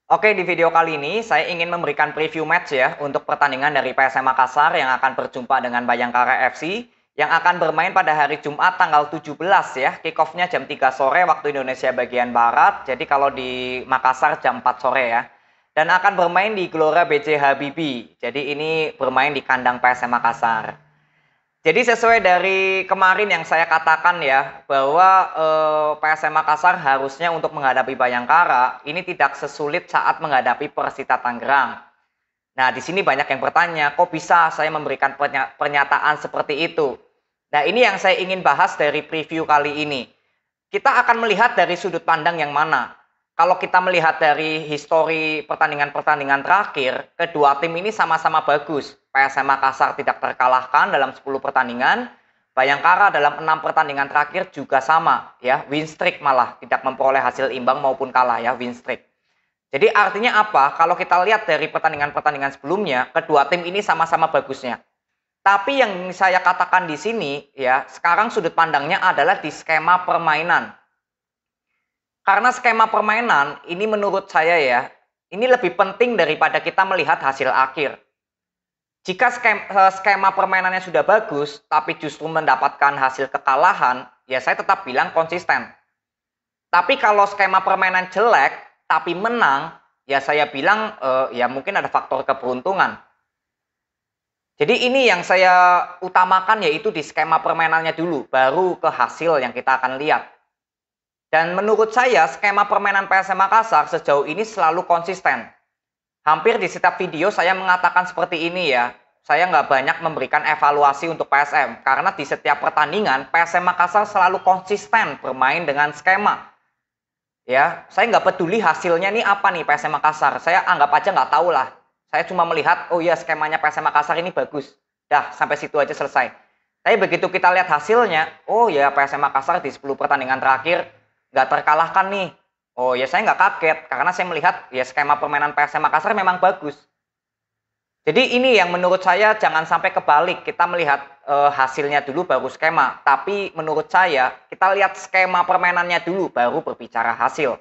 Oke, di video kali ini saya ingin memberikan preview match ya untuk pertandingan dari PSM Makassar yang akan berjumpa dengan Bayangkara FC yang akan bermain pada hari Jumat tanggal 17 ya. Kick-off-nya jam 3 sore waktu Indonesia bagian Barat. Jadi kalau di Makassar jam 4 sore ya. Dan akan bermain di Gelora BJ Habibie. Jadi ini bermain di kandang PSM Makassar. Jadi sesuai dari kemarin yang saya katakan ya, bahwa PSM Makassar harusnya untuk menghadapi Bayangkara ini tidak sesulit saat menghadapi Persita Tangerang. Nah, di sini banyak yang bertanya, kok bisa saya memberikan pernyataan seperti itu? Nah, ini yang saya ingin bahas dari preview kali ini. Kita akan melihat dari sudut pandang yang mana. Kalau kita melihat dari histori pertandingan-pertandingan terakhir, kedua tim ini sama-sama bagus. PSM Makassar tidak terkalahkan dalam 10 pertandingan, Bayangkara dalam 6 pertandingan terakhir juga sama, ya, win streak malah, tidak memperoleh hasil imbang maupun kalah ya, win streak. Jadi artinya apa? Kalau kita lihat dari pertandingan-pertandingan sebelumnya, kedua tim ini sama-sama bagusnya. Tapi yang saya katakan di sini ya, sekarang sudut pandangnya adalah di skema permainan. Karena skema permainan ini menurut saya ya, ini lebih penting daripada kita melihat hasil akhir. Jika skema permainannya sudah bagus, tapi justru mendapatkan hasil kekalahan, ya saya tetap bilang konsisten. Tapi kalau skema permainan jelek, tapi menang, ya saya bilang ya mungkin ada faktor keberuntungan. Jadi ini yang saya utamakan yaitu di skema permainannya dulu, baru ke hasil yang kita akan lihat. Dan menurut saya skema permainan PSM Makassar sejauh ini selalu konsisten. Hampir di setiap video saya mengatakan seperti ini ya. Saya nggak banyak memberikan evaluasi untuk PSM. Karena di setiap pertandingan PSM Makassar selalu konsisten bermain dengan skema. Ya, saya nggak peduli hasilnya nih apa nih PSM Makassar. Saya anggap aja nggak tahu lah. Saya cuma melihat, oh iya skemanya PSM Makassar ini bagus. Dah, sampai situ aja selesai. Tapi begitu kita lihat hasilnya, oh ya PSM Makassar di 10 pertandingan terakhir nggak terkalahkan nih. Oh ya saya nggak kaget, karena saya melihat ya skema permainan PSM Makassar memang bagus. Jadi ini yang menurut saya jangan sampai kebalik, kita melihat hasilnya dulu baru skema. Tapi menurut saya, kita lihat skema permainannya dulu, baru berbicara hasil.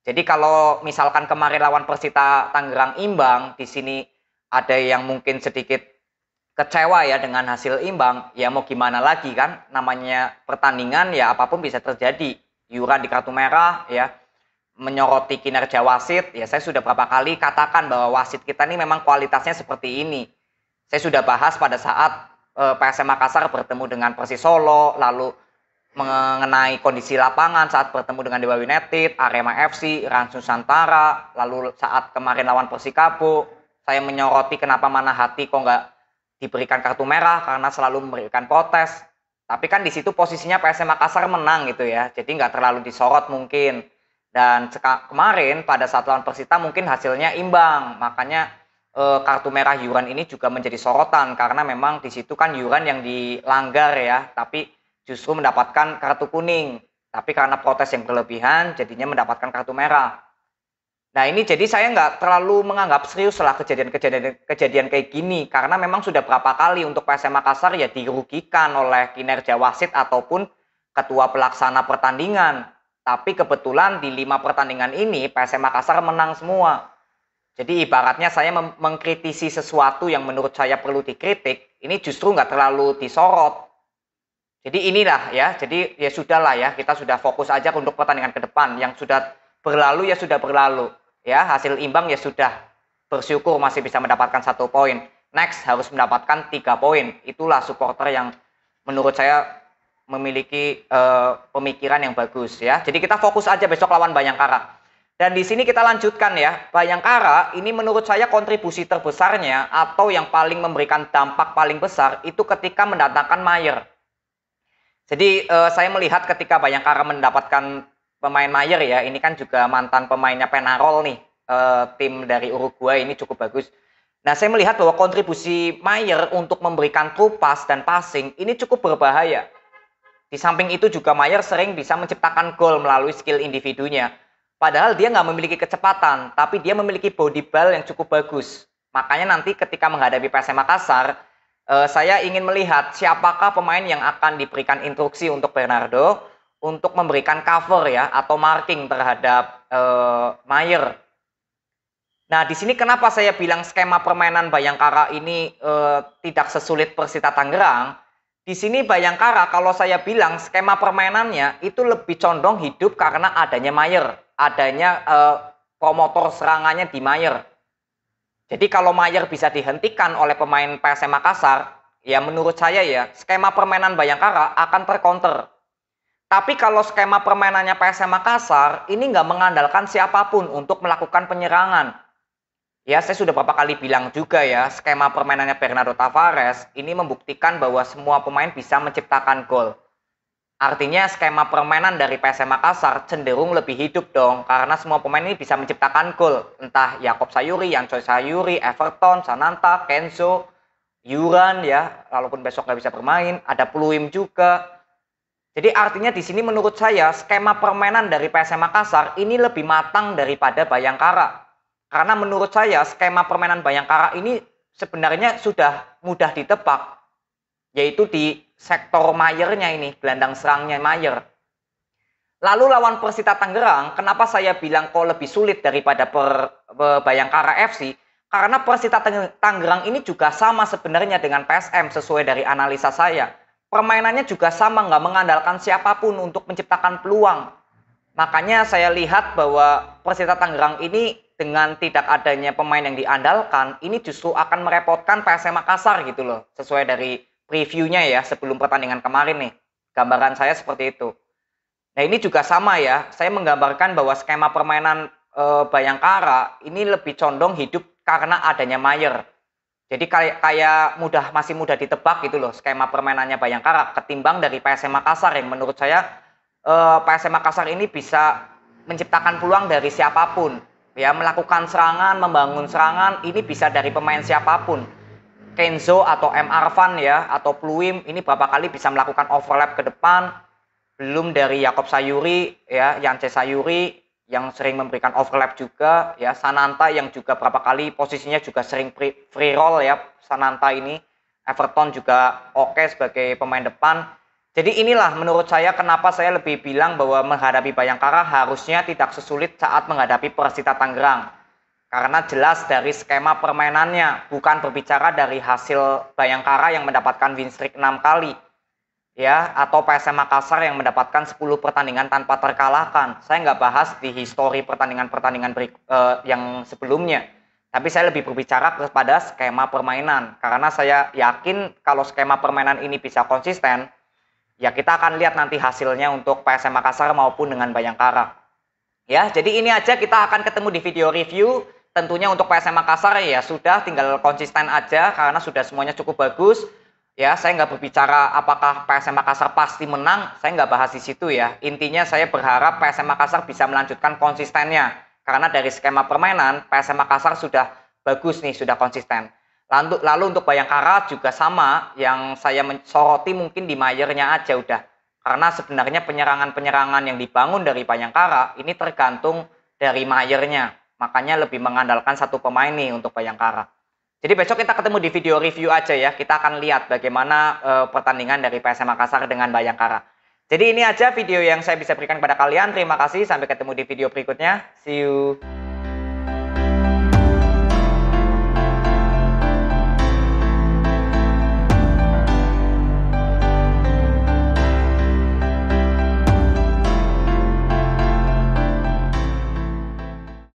Jadi kalau misalkan kemarin lawan Persita Tangerang imbang, di sini ada yang mungkin sedikit kecewa ya dengan hasil imbang, ya mau gimana lagi kan, namanya pertandingan ya apapun bisa terjadi. Yuran di kartu merah ya, menyoroti kinerja wasit, ya saya sudah berapa kali katakan bahwa wasit kita ini memang kualitasnya seperti ini. Saya sudah bahas pada saat PSM Makassar bertemu dengan Persis Solo, lalu mengenai kondisi lapangan saat bertemu dengan Dewa United, Arema FC, Rans Nusantara, lalu saat kemarin lawan Persikabo, saya menyoroti kenapa Manahati kok nggak diberikan kartu merah karena selalu memberikan protes. Tapi kan di situ posisinya PSM Makassar menang gitu ya, jadi nggak terlalu disorot mungkin. Dan kemarin pada saat lawan Persita mungkin hasilnya imbang, makanya kartu merah Yuran ini juga menjadi sorotan karena memang di situ kan Yuran yang dilanggar ya, tapi justru mendapatkan kartu kuning. Tapi karena protes yang berlebihan, jadinya mendapatkan kartu merah. Nah ini jadi saya nggak terlalu menganggap serius lah kejadian kayak gini. Karena memang sudah berapa kali untuk PSM Makassar ya dirugikan oleh kinerja wasit ataupun ketua pelaksana pertandingan. Tapi kebetulan di 5 pertandingan ini PSM Makassar menang semua. Jadi ibaratnya saya mengkritisi sesuatu yang menurut saya perlu dikritik, ini justru nggak terlalu disorot. Jadi inilah ya, jadi ya sudahlah ya, kita sudah fokus aja untuk pertandingan ke depan. Yang sudah berlalu ya sudah berlalu. Ya, hasil imbang ya sudah, bersyukur masih bisa mendapatkan 1 poin. Next harus mendapatkan 3 poin. Itulah supporter yang menurut saya memiliki pemikiran yang bagus ya. Jadi kita fokus aja besok lawan Bayangkara. Dan di sini kita lanjutkan ya. Bayangkara ini menurut saya kontribusi terbesarnya atau yang paling memberikan dampak paling besar itu ketika mendatangkan Mayer. Jadi saya melihat ketika Bayangkara mendapatkan pemain Mayer ya, ini kan juga mantan pemainnya Penarol nih, tim dari Uruguay ini cukup bagus. Nah saya melihat bahwa kontribusi Mayer untuk memberikan true pass dan passing ini cukup berbahaya. Di samping itu juga Mayer sering bisa menciptakan gol melalui skill individunya. Padahal dia nggak memiliki kecepatan, tapi dia memiliki body ball yang cukup bagus. Makanya nanti ketika menghadapi PSM Makassar, saya ingin melihat siapakah pemain yang akan diberikan instruksi untuk Bernardo untuk memberikan cover ya atau marking terhadap Mayer. Nah, di sini kenapa saya bilang skema permainan Bayangkara ini tidak sesulit Persita Tangerang? Di sini Bayangkara kalau saya bilang skema permainannya itu lebih condong hidup karena adanya Mayer, adanya promotor serangannya di Mayer. Jadi kalau Mayer bisa dihentikan oleh pemain PSM Makassar, ya menurut saya ya skema permainan Bayangkara akan tercounter. Tapi kalau skema permainannya PSM Makassar ini nggak mengandalkan siapapun untuk melakukan penyerangan. Ya, saya sudah beberapa kali bilang juga ya, skema permainannya Bernardo Tavares ini membuktikan bahwa semua pemain bisa menciptakan gol. Artinya skema permainan dari PSM Makassar cenderung lebih hidup dong, karena semua pemain ini bisa menciptakan gol. Entah Yakob Sayuri, Yancoy Sayuri, Everton, Sananta, Kenzo, Yuran ya, walaupun besok nggak bisa bermain, ada Pluim juga. Jadi artinya di sini menurut saya skema permainan dari PSM Makassar ini lebih matang daripada Bayangkara. Karena menurut saya skema permainan Bayangkara ini sebenarnya sudah mudah ditebak, yaitu di sektor Mayernya ini, gelandang serangnya Mayer. Lalu lawan Persita Tangerang, kenapa saya bilang kok lebih sulit daripada Bayangkara FC? Karena Persita Tangerang ini juga sama sebenarnya dengan PSM sesuai dari analisa saya. Permainannya juga sama, nggak mengandalkan siapapun untuk menciptakan peluang. Makanya saya lihat bahwa Persita Tangerang ini dengan tidak adanya pemain yang diandalkan, ini justru akan merepotkan PSM Makassar gitu loh. Sesuai dari previewnya ya, sebelum pertandingan kemarin nih. Gambaran saya seperti itu. Nah ini juga sama ya, saya menggambarkan bahwa skema permainan Bayangkara ini lebih condong hidup karena adanya Mayer. Jadi kayak masih mudah ditebak gitu loh skema permainannya Bayangkara ketimbang dari PSM Makassar yang menurut saya PSM Makassar ini bisa menciptakan peluang dari siapapun. Ya, melakukan serangan, membangun serangan, ini bisa dari pemain siapapun. Kenzo atau M. Arfan ya, atau Pluim, ini berapa kali bisa melakukan overlap ke depan. Belum dari Yakob Sayuri, ya, Yance Sayuri, yang sering memberikan overlap juga. Ya, Sananta yang juga berapa kali posisinya juga sering free roll ya, Sananta ini. Everton juga oke sebagai pemain depan. Jadi inilah menurut saya kenapa saya lebih bilang bahwa menghadapi Bayangkara harusnya tidak sesulit saat menghadapi Persita Tangerang. Karena jelas dari skema permainannya, bukan berbicara dari hasil Bayangkara yang mendapatkan win streak 6 kali. Ya, atau PSM Makassar yang mendapatkan 10 pertandingan tanpa terkalahkan. Saya nggak bahas di histori pertandingan-pertandingan yang sebelumnya. Tapi saya lebih berbicara kepada skema permainan. Karena saya yakin kalau skema permainan ini bisa konsisten, ya kita akan lihat nanti hasilnya untuk PSM Makassar maupun dengan Bayangkara. Ya, jadi ini aja kita akan ketemu di video review. Tentunya untuk PSM Makassar ya sudah tinggal konsisten aja karena sudah semuanya cukup bagus. Ya, saya nggak berbicara apakah PSM Makassar pasti menang, saya nggak bahas di situ ya. Intinya saya berharap PSM Makassar bisa melanjutkan konsistennya. Karena dari skema permainan, PSM Makassar sudah bagus nih, sudah konsisten. Lalu untuk Bayangkara juga sama, yang saya mensoroti mungkin di Mayernya aja udah. Karena sebenarnya penyerangan-penyerangan yang dibangun dari Bayangkara ini tergantung dari Mayernya. Makanya lebih mengandalkan satu pemain nih untuk Bayangkara. Jadi besok kita ketemu di video review aja ya. Kita akan lihat bagaimana pertandingan dari PSM Makassar dengan Bayangkara. Jadi ini aja video yang saya bisa berikan kepada kalian. Terima kasih, sampai ketemu di video berikutnya. See you.